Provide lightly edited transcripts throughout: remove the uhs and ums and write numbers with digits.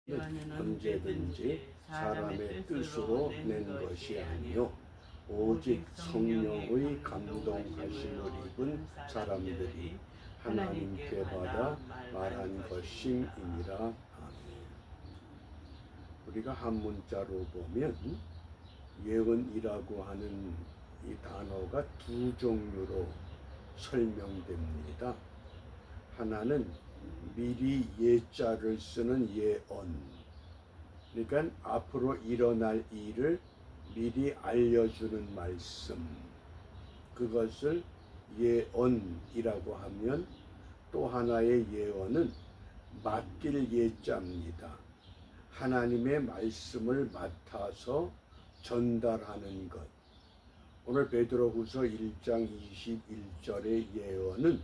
언제든지 사람의 뜻으로 낸 것이 아니요 오직 성령의 감동하심을 입은 사람들이 하나님께 받아 말한 것임이니라. 아멘. 우리가 한문자로 보면 예언이라고 하는 이 단어가 두 종류로 설명됩니다. 하나는 미리 예자를 쓰는 예언, 그러니까 앞으로 일어날 일을 미리 알려주는 말씀, 그것을 예언이라고 하면, 또 하나의 예언은 맡길 예자입니다. 하나님의 말씀을 맡아서 전달하는 것. 오늘 베드로후서 1장 21절의 예언은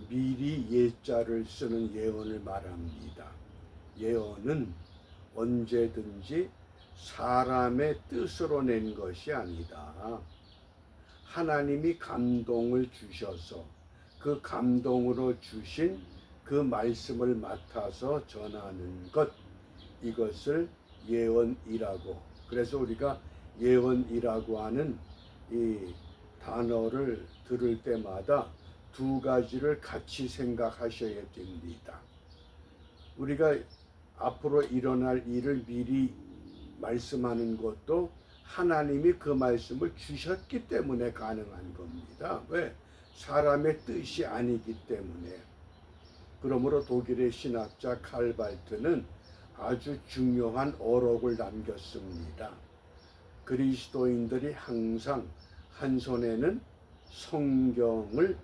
미리 예자를 쓰는 예언을 말합니다. 예언은 언제든지 사람의 뜻으로 낸 것이 아니다. 하나님이 감동을 주셔서 그 감동으로 주신 그 말씀을 맡아서 전하는 것, 이것을 예언이라고. 그래서 우리가 예언이라고 하는 이 단어를 들을 때마다 두 가지를 같이 생각하셔야 됩니다. 우리가 앞으로 일어날 일을 미리 말씀하는 것도 하나님이 그 말씀을 주셨기 때문에 가능한 겁니다. 왜? 사람의 뜻이 아니기 때문에. 그러므로 독일의 신학자 칼발트는 아주 중요한 어록을 남겼습니다. 그리스도인들이 항상 한 손에는 성경을,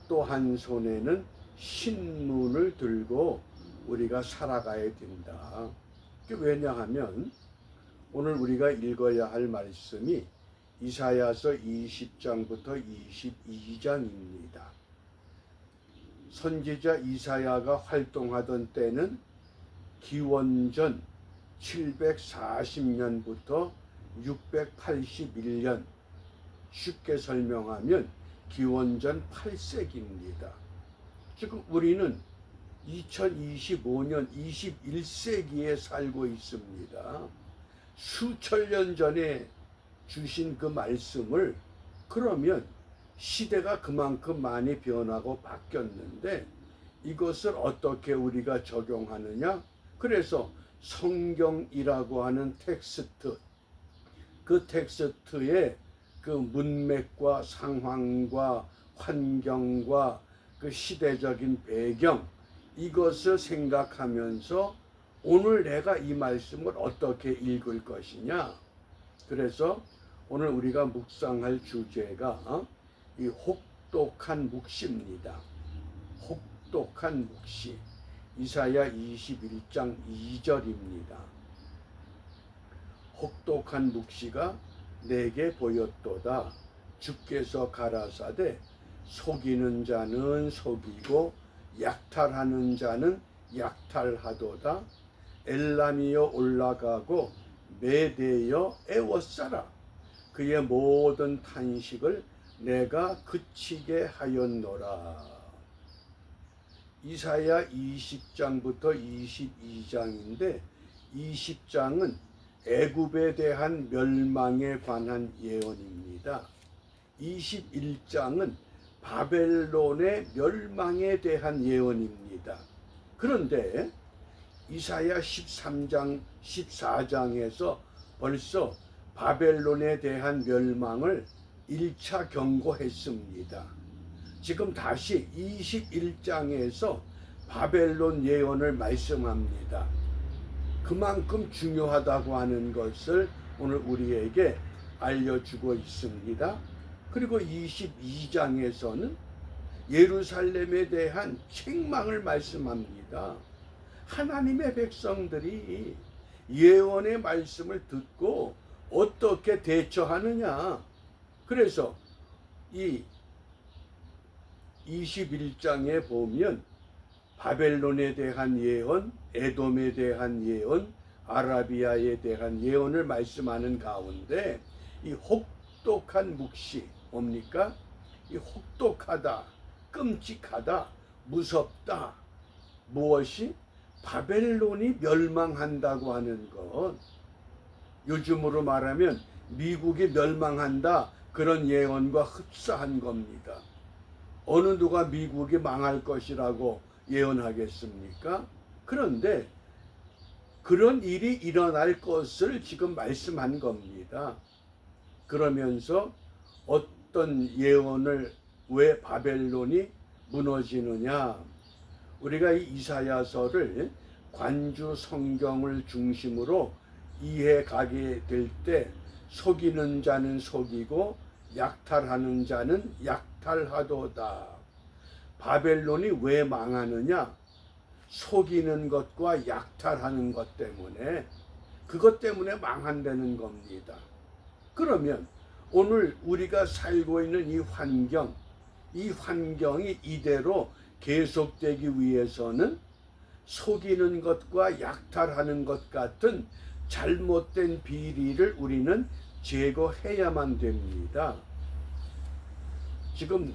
또 한 손에는 신문을 들고 우리가 살아가야 된다. 왜냐하면 오늘 우리가 읽어야 할 말씀이 이사야서 20장부터 22장입니다. 선지자 이사야가 활동하던 때는 기원전 740년부터 681년, 쉽게 설명하면 기원전 8세기입니다. 지금 우리는 2025년 21세기에 살고 있습니다. 수천 년 전에 주신 그 말씀을, 그러면 시대가 그만큼 많이 변하고 바뀌었는데 이것을 어떻게 우리가 적용하느냐? 그래서 성경이라고 하는 텍스트, 그 텍스트의 그 문맥과 상황과 환경과 그 시대적인 배경, 이것을 생각하면서 오늘 내가 이 말씀을 어떻게 읽을 것이냐. 그래서 오늘 우리가 묵상할 주제가 이 혹독한 묵시입니다. 혹독한 묵시. 이사야 21장 2절입니다. 혹독한 묵시가 내게 보였도다. 주께서 가라사대 속이는 자는 속이고 약탈하는 자는 약탈하도다. 엘람이여 올라가고 메대여 애워싸라. 그의 모든 탄식을 내가 그치게 하였노라. 이사야 20장부터 22장인데 20장은 애굽에 대한 멸망에 관한 예언입니다. 21장은 바벨론의 멸망에 대한 예언입니다. 그런데 이사야 13장, 14장에서 벌써 바벨론에 대한 멸망을 1차 경고했습니다. 지금 다시 21장에서 바벨론 예언을 말씀합니다. 그만큼 중요하다고 하는 것을 오늘 우리에게 알려주고 있습니다. 그리고 22장에서는 예루살렘에 대한 책망을 말씀합니다. 하나님의 백성들이 예언의 말씀을 듣고 어떻게 대처하느냐. 그래서 이 21장에 보면 바벨론에 대한 예언, 에돔에 대한 예언, 아라비아에 대한 예언을 말씀하는 가운데 이 혹독한 묵시, 뭡니까? 이 혹독하다, 끔찍하다, 무섭다. 무엇이? 바벨론이 멸망한다고 하는 것, 요즘으로 말하면 미국이 멸망한다 그런 예언과 흡사한 겁니다. 어느 누가 미국이 망할 것이라고 예언하겠습니까? 그런데 그런 일이 일어날 것을 지금 말씀한 겁니다. 그러면서 어떤 예언을, 왜 바벨론이 무너지느냐, 우리가 이 이사야서를 관주 성경을 중심으로 이해 가게 될 때 속이는 자는 속이고 약탈하는 자는 약탈하도다. 바벨론이 왜 망하느냐? 속이는 것과 약탈하는 것 때문에, 그것 때문에 망한다는 겁니다. 그러면 오늘 우리가 살고 있는 이 환경이 이대로 계속되기 위해서는 속이는 것과 약탈하는 것 같은 잘못된 비리를 우리는 제거해야만 됩니다. 지금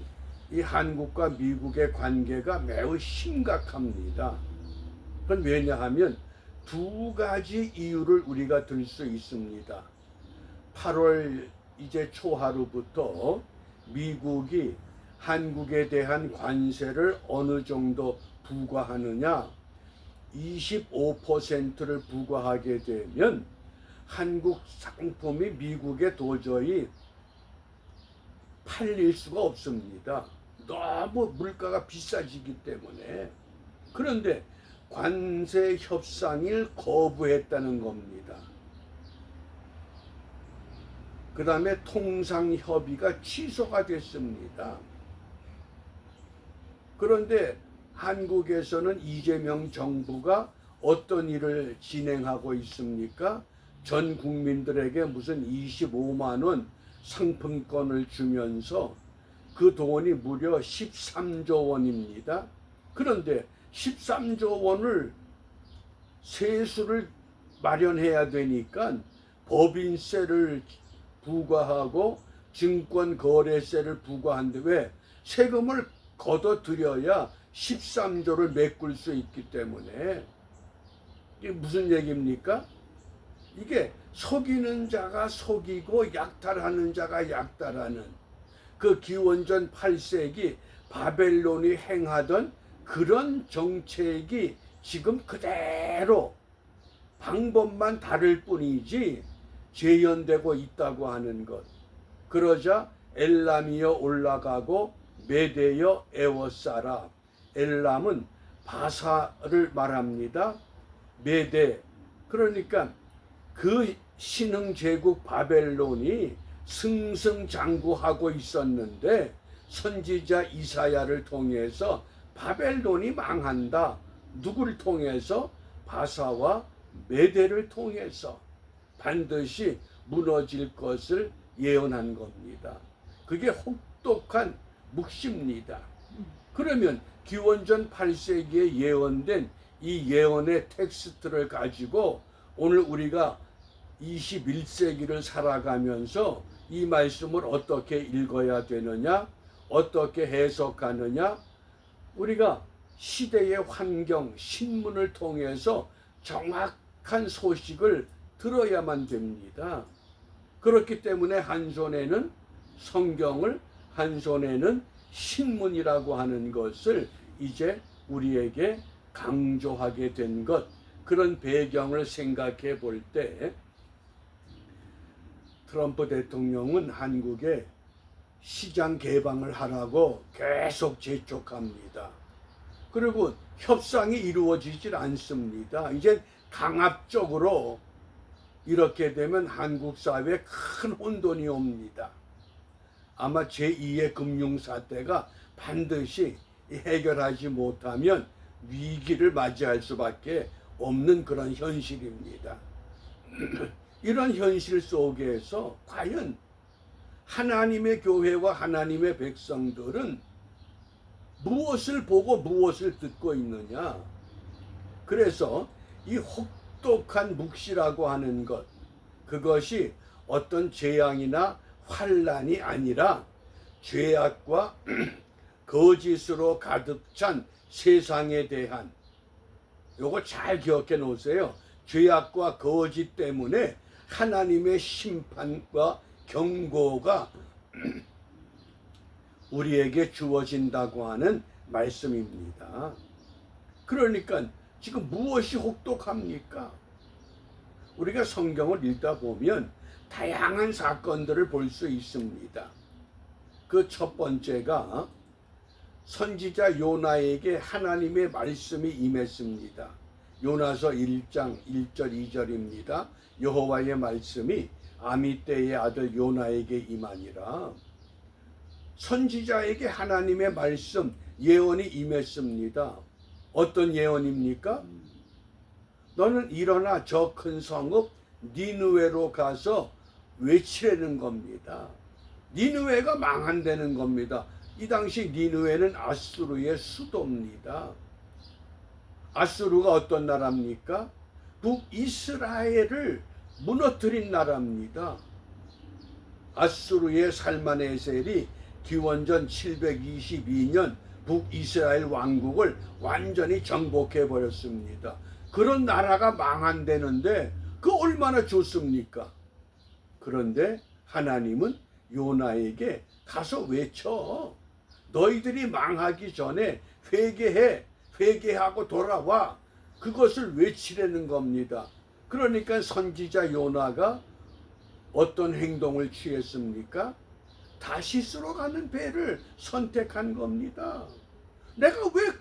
이 한국과 미국의 관계가 매우 심각합니다. 그건 왜냐하면 두 가지 이유를 우리가 들 수 있습니다. 8월 이제 초하루부터 미국이 한국에 대한 관세를 어느 정도 부과하느냐, 25%를 부과하게 되면 한국 상품이 미국에 도저히 팔릴 수가 없습니다. 너무 물가가 비싸지기 때문에. 그런데 관세 협상을 거부했다는 겁니다. 그 다음에 통상협의가 취소가 됐습니다. 그런데 한국에서는 이재명 정부가 어떤 일을 진행하고 있습니까? 전 국민들에게 무슨 25만 원 상품권을 주면서 그 돈이 무려 13조 원입니다. 그런데 13조 원을 세수를 마련해야 되니까 법인세를 부과하고 증권거래세를 부과하는데, 왜? 세금을 걷어들여야 13조를 메꿀 수 있기 때문에. 이게 무슨 얘기입니까? 이게 속이는 자가 속이고 약탈하는 자가 약탈하는, 그 기원전 8세기 바벨론이 행하던 그런 정책이 지금 그대로 방법만 다를 뿐이지 재현되고 있다고 하는 것. 그러자 엘람이여 올라가고 메대여 에워싸라. 엘람은 바사를 말합니다. 메대, 그러니까 그 신흥제국 바벨론이 승승장구하고 있었는데 선지자 이사야를 통해서 바벨론이 망한다. 누구를 통해서? 바사와 메대를 통해서 반드시 무너질 것을 예언한 겁니다. 그게 혹독한 묵시입니다. 그러면 기원전 8세기에 예언된 이 예언의 텍스트를 가지고 오늘 우리가 21세기를 살아가면서 이 말씀을 어떻게 읽어야 되느냐, 어떻게 해석하느냐, 우리가 시대의 환경, 신문을 통해서 정확한 소식을 들어야만 됩니다. 그렇기 때문에 한 손에는 성경을, 한 손에는 신문이라고 하는 것을 이제 우리에게 강조하게 된 것, 그런 배경을 생각해 볼 때 트럼프 대통령은 한국에 시장 개방을 하라고 계속 재촉합니다. 그리고 협상이 이루어지질 않습니다. 이제 강압적으로 이렇게 되면 한국 사회에 큰 혼돈이 옵니다. 아마 제2의 금융사태가 반드시 해결하지 못하면 위기를 맞이할 수밖에 없는 그런 현실입니다. 이런 현실 속에서 과연 하나님의 교회와 하나님의 백성들은 무엇을 보고 무엇을 듣고 있느냐? 그래서 이 혹독한 묵시라고 하는 것, 그것이 어떤 재앙이나 환란이 아니라 죄악과 거짓으로 가득 찬 세상에 대한 요거 잘 기억해 놓으세요. 죄악과 거짓 때문에 하나님의 심판과 경고가 우리에게 주어진다고 하는 말씀입니다. 그러니까 지금 무엇이 혹독합니까? 우리가 성경을 읽다 보면 다양한 사건들을 볼 수 있습니다. 그 첫 번째가 선지자 요나에게 하나님의 말씀이 임했습니다. 요나서 1장 1절 2절입니다. 여호와의 말씀이 아미떼의 아들 요나에게 임하니라. 선지자에게 하나님의 말씀 예언이 임했습니다. 어떤 예언입니까? 너는 일어나 저 큰 성읍 니느웨로 가서 외치라는 겁니다. 니느웨가 망한다는 겁니다. 이 당시 니느웨는 아수르의 수도입니다. 아수르가 어떤 나라입니까? 북이스라엘을 무너뜨린 나라입니다. 아수르의 살마네셀이 기원전 722년 북이스라엘 왕국을 완전히 정복해 버렸습니다. 그런 나라가 망한다는데 그 얼마나 좋습니까? 그런데 하나님은 요나에게 가서 외쳐. 너희들이 망하기 전에 회개하고 돌아와. 그것을 외치라는 겁니다. 그러니까 선지자 요나가 어떤 행동을 취했습니까? 다시스로 가는 배를 선택한 겁니다. 내가 왜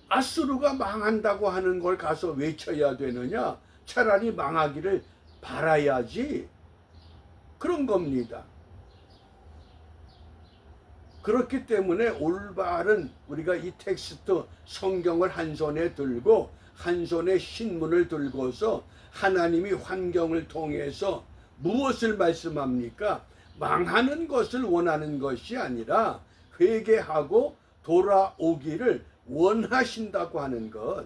아수르가 망한다고 하는 걸 가서 외쳐야 되느냐? 차라리 망하기를 바라야지. 그런 겁니다. 그렇기 때문에 올바른 우리가 이 텍스트 성경을 한 손에 들고 한 손에 신문을 들고서 하나님이 환경을 통해서 무엇을 말씀합니까? 망하는 것을 원하는 것이 아니라 회개하고 돌아오기를 원하신다고 하는 것.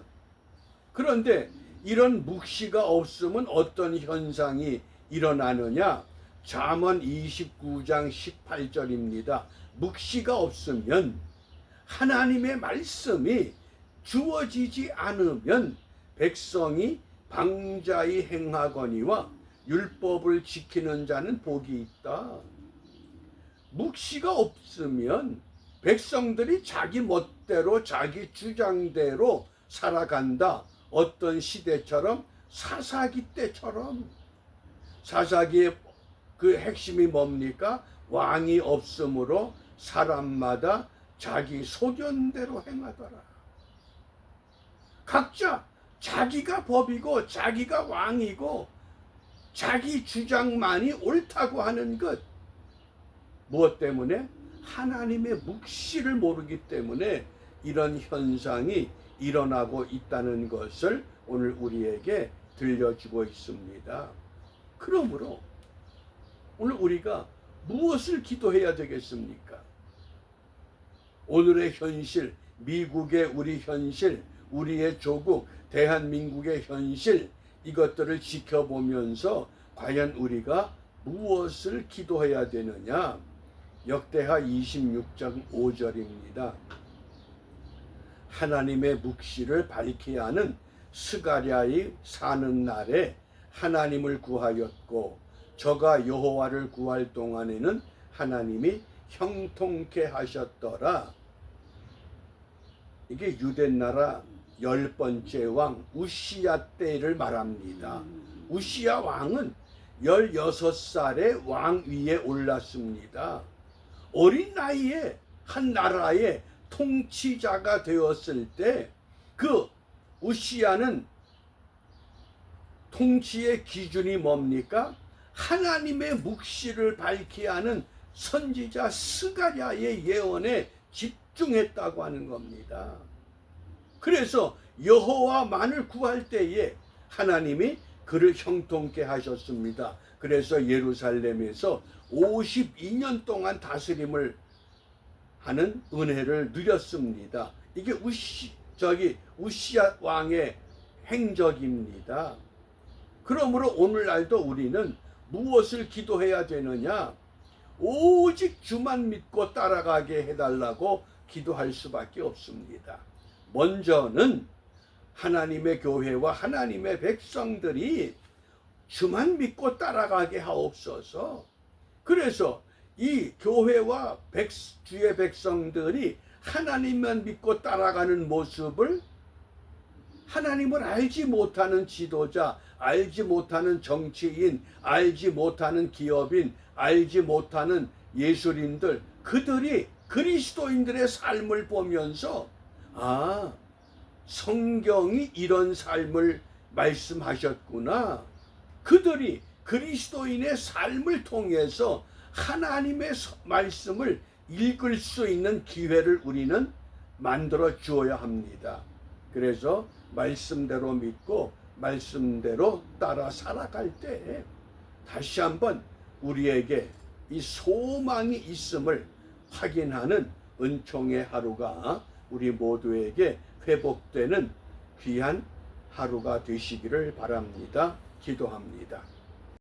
그런데 이런 묵시가 없으면 어떤 현상이 일어나느냐? 잠언 29장 18절입니다. 묵시가 없으면 하나님의 말씀이 주어지지 않으면 백성이 방자히 행하거니와 율법을 지키는 자는 복이 있다. 묵시가 없으면 백성들이 자기 멋대로 자기 주장대로 살아간다. 어떤 시대처럼 사사기 때처럼. 사사기의 그 핵심이 뭡니까? 왕이 없으므로 사람마다 자기 소견대로 행하더라. 각자 자기가 법이고 자기가 왕이고 자기 주장만이 옳다고 하는 것. 무엇 때문에? 하나님의 묵시를 모르기 때문에 이런 현상이 일어나고 있다는 것을 오늘 우리에게 들려주고 있습니다. 그러므로 오늘 우리가 무엇을 기도해야 되겠습니까? 오늘의 현실, 미국의 우리 현실, 우리의 조국, 대한민국의 현실, 이것들을 지켜보면서 과연 우리가 무엇을 기도해야 되느냐? 역대하 26장 5절입니다. 하나님의 묵시를 밝히 하는 스가랴의 사는 날에 하나님을 구하였고 저가 여호와를 구할 동안에는 하나님이 형통케 하셨더라. 이게 유대나라 10번째 왕 우시야 때를 말합니다. 우시야 왕은 16살에 왕 위에 올랐습니다. 어린 나이에 한 나라의 통치자가 되었을 때 그 우시야는 통치의 기준이 뭡니까? 하나님의 묵시를 밝히 하는 선지자 스가랴의 예언에 집중했다고 하는 겁니다. 그래서 여호와만을 구할 때에 하나님이 그를 형통케 하셨습니다. 그래서 예루살렘에서 52년 동안 다스림을 하는 은혜를 누렸습니다. 이게 우시야 왕의 행적입니다. 그러므로 오늘날도 우리는 무엇을 기도해야 되느냐? 오직 주만 믿고 따라가게 해달라고 기도할 수밖에 없습니다. 먼저는 하나님의 교회와 하나님의 백성들이 주만 믿고 따라가게 하옵소서. 그래서 이 교회와 주의 백성들이 하나님만 믿고 따라가는 모습을 하나님을 알지 못하는 지도자, 알지 못하는 정치인, 알지 못하는 기업인, 알지 못하는 예술인들, 그들이 그리스도인들의 삶을 보면서 아, 성경이 이런 삶을 말씀하셨구나. 그들이 그리스도인의 삶을 통해서 하나님의 말씀을 읽을 수 있는 기회를 우리는 만들어 주어야 합니다. 그래서 말씀대로 믿고 말씀대로 따라 살아갈 때 다시 한번 우리에게 이 소망이 있음을 확인하는 은총의 하루가 우리 모두에게 회복되는 귀한 하루가 되시기를 바랍니다. 기도합니다.